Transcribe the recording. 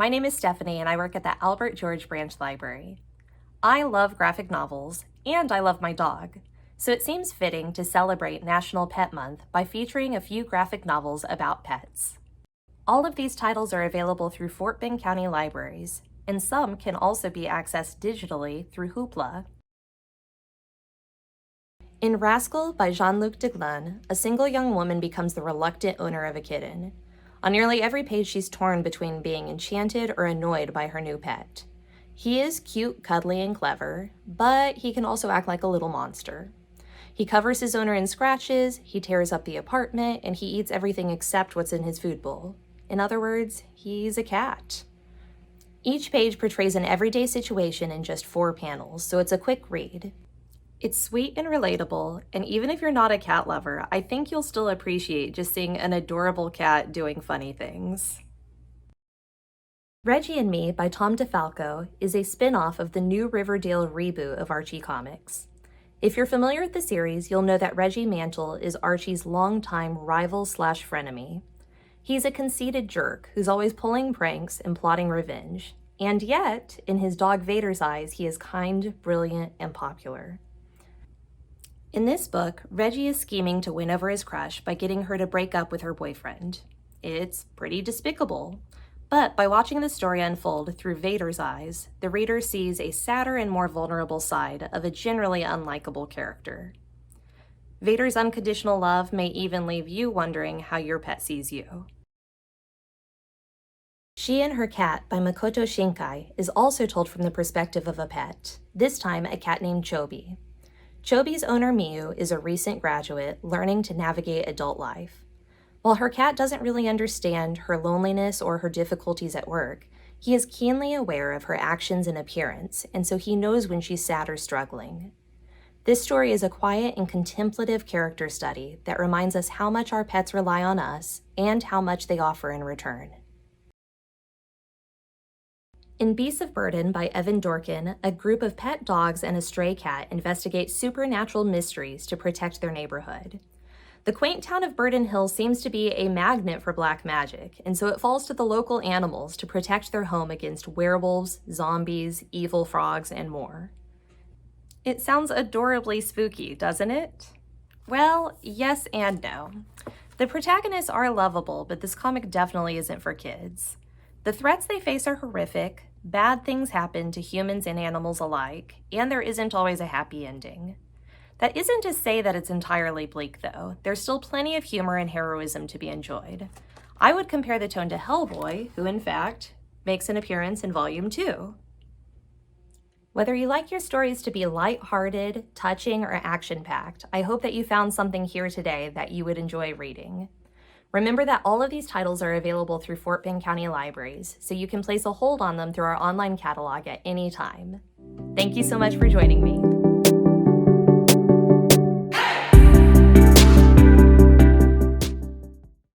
My name is Stephanie and I work at the Albert George Branch Library. I love graphic novels and I love my dog, so it seems fitting to celebrate National Pet Month by featuring a few graphic novels about pets. All of these titles are available through Fort Bend County Libraries, and some can also be accessed digitally through Hoopla. In Rascal by Jean-Luc Deglin, a single young woman becomes the reluctant owner of a kitten. On nearly every page, she's torn between being enchanted or annoyed by her new pet. He is cute, cuddly, and clever, but he can also act like a little monster. He covers his owner in scratches, he tears up the apartment, and he eats everything except what's in his food bowl. In other words, he's a cat. Each page portrays an everyday situation in just 4 panels, so it's a quick read. It's sweet and relatable, and even if you're not a cat lover, I think you'll still appreciate just seeing an adorable cat doing funny things. Reggie and Me by Tom DeFalco is a spin-off of the new Riverdale reboot of Archie Comics. If you're familiar with the series, you'll know that Reggie Mantle is Archie's longtime rival/frenemy. He's a conceited jerk who's always pulling pranks and plotting revenge, and yet, in his dog Vader's eyes, he is kind, brilliant, and popular. In this book, Reggie is scheming to win over his crush by getting her to break up with her boyfriend. It's pretty despicable, but by watching the story unfold through Vader's eyes, the reader sees a sadder and more vulnerable side of a generally unlikable character. Vader's unconditional love may even leave you wondering how your pet sees you. She and Her Cat by Makoto Shinkai is also told from the perspective of a pet, this time a cat named Chobi. Chobi's owner, Miyu, is a recent graduate learning to navigate adult life. While her cat doesn't really understand her loneliness or her difficulties at work, he is keenly aware of her actions and appearance, and so he knows when she's sad or struggling. This story is a quiet and contemplative character study that reminds us how much our pets rely on us and how much they offer in return. In Beasts of Burden by Evan Dorkin, a group of pet dogs and a stray cat investigate supernatural mysteries to protect their neighborhood. The quaint town of Burden Hill seems to be a magnet for black magic, and so it falls to the local animals to protect their home against werewolves, zombies, evil frogs, and more. It sounds adorably spooky, doesn't it? Well, yes and no. The protagonists are lovable, but this comic definitely isn't for kids. The threats they face are horrific, bad things happen to humans and animals alike, and there isn't always a happy ending. That isn't to say that it's entirely bleak, though. There's still plenty of humor and heroism to be enjoyed. I would compare the tone to Hellboy, who in fact makes an appearance in Volume 2. Whether you like your stories to be lighthearted, touching, or action-packed, I hope that you found something here today that you would enjoy reading. Remember that all of these titles are available through Fort Bend County Libraries, so you can place a hold on them through our online catalog at any time. Thank you so much for joining me.